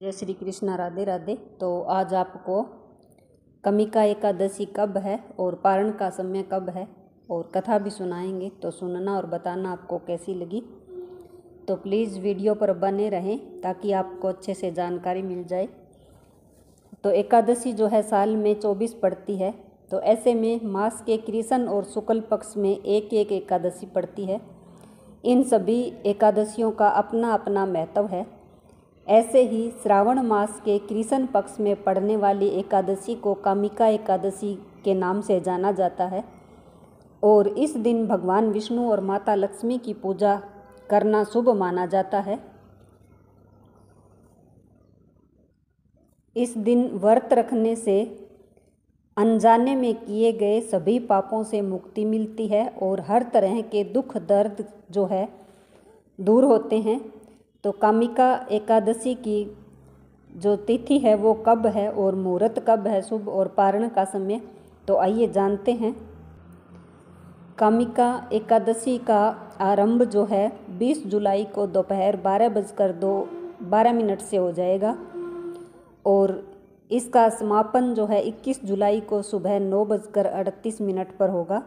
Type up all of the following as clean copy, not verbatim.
जय श्री कृष्ण, राधे राधे। तो आज आपको कमिका एकादशी कब है और पारण का समय कब है और कथा भी सुनाएंगे, तो सुनना और बताना आपको कैसी लगी। तो प्लीज़ वीडियो पर बने रहें ताकि आपको अच्छे से जानकारी मिल जाए। तो एकादशी जो है साल में 24 पड़ती है, तो ऐसे में मास के कृष्ण और शुक्ल पक्ष में एक एक एकादशी पड़ती है। इन सभी एकादशियों का अपना अपना महत्व है। ऐसे ही श्रावण मास के कृष्ण पक्ष में पड़ने वाली एकादशी को कामिका एकादशी के नाम से जाना जाता है और इस दिन भगवान विष्णु और माता लक्ष्मी की पूजा करना शुभ माना जाता है। इस दिन व्रत रखने से अनजाने में किए गए सभी पापों से मुक्ति मिलती है और हर तरह के दुख दर्द जो है दूर होते हैं। तो कामिका एकादशी की जो तिथि है वो कब है और मुहूर्त कब है शुभ और पारण का समय, तो आइए जानते हैं। कामिका एकादशी का आरंभ जो है 20 जुलाई को दोपहर 12:12 से हो जाएगा और इसका समापन जो है 21 जुलाई को सुबह 9:38 पर होगा।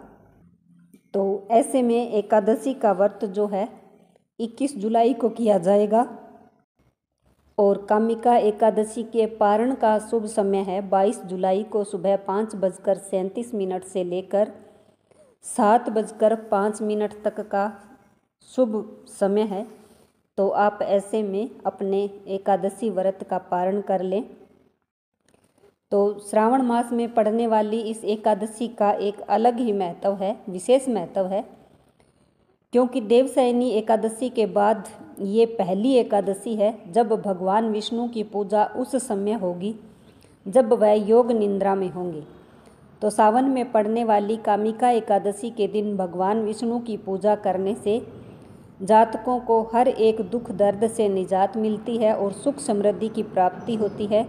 तो ऐसे में एकादशी का व्रत जो है 21 जुलाई को किया जाएगा और कामिका एकादशी के पारण का शुभ समय है 22 जुलाई को सुबह 5:37 से लेकर 7:05 तक का शुभ समय है। तो आप ऐसे में अपने एकादशी व्रत का पारण कर लें। तो श्रावण मास में पड़ने वाली इस एकादशी का एक अलग ही महत्व है, विशेष महत्व है, क्योंकि देवशयनी एकादशी के बाद ये पहली एकादशी है जब भगवान विष्णु की पूजा उस समय होगी जब वह योग निद्रा में होंगे। तो सावन में पड़ने वाली कामिका एकादशी के दिन भगवान विष्णु की पूजा करने से जातकों को हर एक दुख दर्द से निजात मिलती है और सुख समृद्धि की प्राप्ति होती है।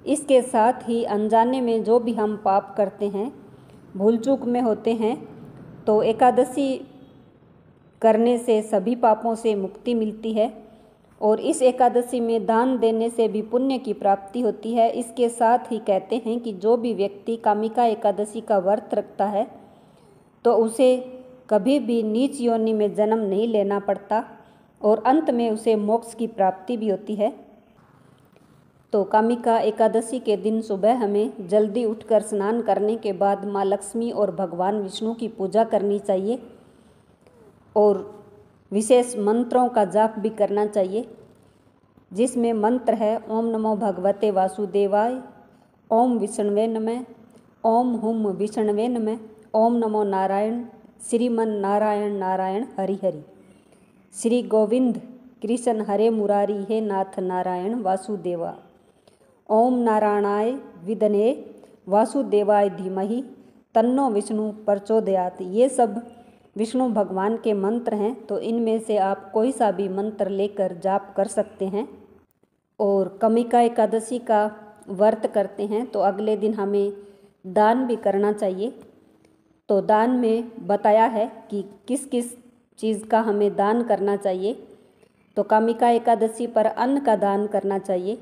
इसके साथ ही अनजाने में जो भी हम पाप करते हैं, भूल चूक में होते हैं, तो एकादशी करने से सभी पापों से मुक्ति मिलती है और इस एकादशी में दान देने से भी पुण्य की प्राप्ति होती है। इसके साथ ही कहते हैं कि जो भी व्यक्ति कामिका एकादशी का व्रत रखता है तो उसे कभी भी नीच योनि में जन्म नहीं लेना पड़ता और अंत में उसे मोक्ष की प्राप्ति भी होती है। तो कामिका एकादशी के दिन सुबह हमें जल्दी उठकर स्नान करने के बाद माँ लक्ष्मी और भगवान विष्णु की पूजा करनी चाहिए और विशेष मंत्रों का जाप भी करना चाहिए, जिसमें मंत्र है ओम नमो भगवते वासुदेवाय, ओम विष्णवे नमः, ओम हुम विष्णवे नमः, ओम नमो नारायण, श्रीमन नारायण नारायण हरि हरि, श्री गोविंद कृष्ण हरे मुरारी हे नाथ नारायण वासुदेवा, ओम नारायणाय विदने वासुदेवाय धीमहि तन्नो विष्णु प्रचोदयात्। ये सब विष्णु भगवान के मंत्र हैं, तो इनमें से आप कोई सा भी मंत्र लेकर जाप कर सकते हैं। और कामिका एकादशी का व्रत करते हैं तो अगले दिन हमें दान भी करना चाहिए। तो दान में बताया है कि किस किस चीज़ का हमें दान करना चाहिए। तो कामिका एकादशी पर अन्न का दान करना चाहिए।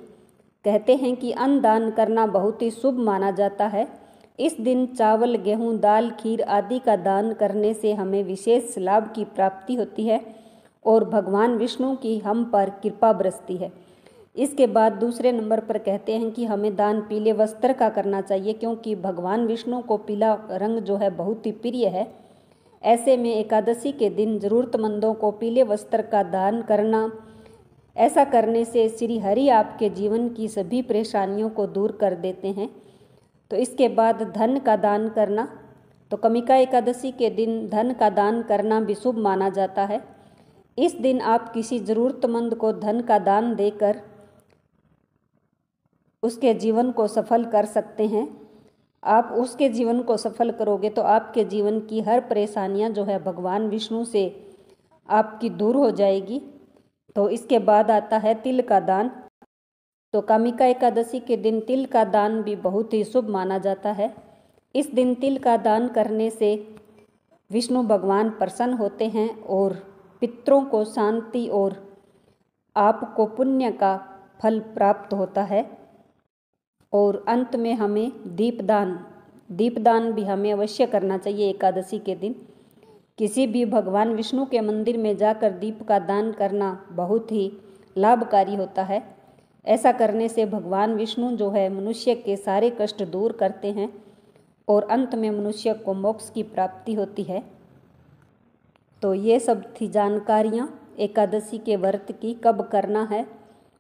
कहते हैं कि अन्न दान करना बहुत ही शुभ माना जाता है। इस दिन चावल, गेहूं, दाल, खीर आदि का दान करने से हमें विशेष लाभ की प्राप्ति होती है और भगवान विष्णु की हम पर कृपा बरसती है। इसके बाद दूसरे नंबर पर कहते हैं कि हमें दान पीले वस्त्र का करना चाहिए, क्योंकि भगवान विष्णु को पीला रंग जो है बहुत ही प्रिय है। ऐसे में एकादशी के दिन ज़रूरतमंदों को पीले वस्त्र का दान करना, ऐसा करने से श्री हरि आपके जीवन की सभी परेशानियों को दूर कर देते हैं। तो इसके बाद धन का दान करना, तो कामिका एकादशी के दिन धन का दान करना भी शुभ माना जाता है। इस दिन आप किसी ज़रूरतमंद को धन का दान देकर उसके जीवन को सफल कर सकते हैं। आप उसके जीवन को सफल करोगे तो आपके जीवन की हर परेशानियां जो है भगवान विष्णु से आपकी दूर हो जाएगी। तो इसके बाद आता है तिल का दान। तो कामिका एकादशी के दिन तिल का दान भी बहुत ही शुभ माना जाता है। इस दिन तिल का दान करने से विष्णु भगवान प्रसन्न होते हैं और पितरों को शांति और आपको पुण्य का फल प्राप्त होता है। और अंत में हमें दीपदान भी हमें अवश्य करना चाहिए एकादशी के दिन। किसी भी भगवान विष्णु के मंदिर में जाकर दीप का दान करना बहुत ही लाभकारी होता है। ऐसा करने से भगवान विष्णु जो है मनुष्य के सारे कष्ट दूर करते हैं और अंत में मनुष्य को मोक्ष की प्राप्ति होती है। तो ये सब थी जानकारियाँ एकादशी के व्रत की, कब करना है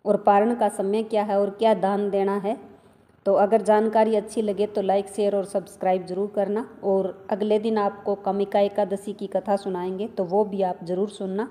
और पारण का समय क्या है और क्या दान देना है। तो अगर जानकारी अच्छी लगे तो लाइक, शेयर और सब्सक्राइब ज़रूर करना। और अगले दिन आपको कामिका एकादशी की कथा सुनाएंगे, तो वो भी आप ज़रूर सुनना।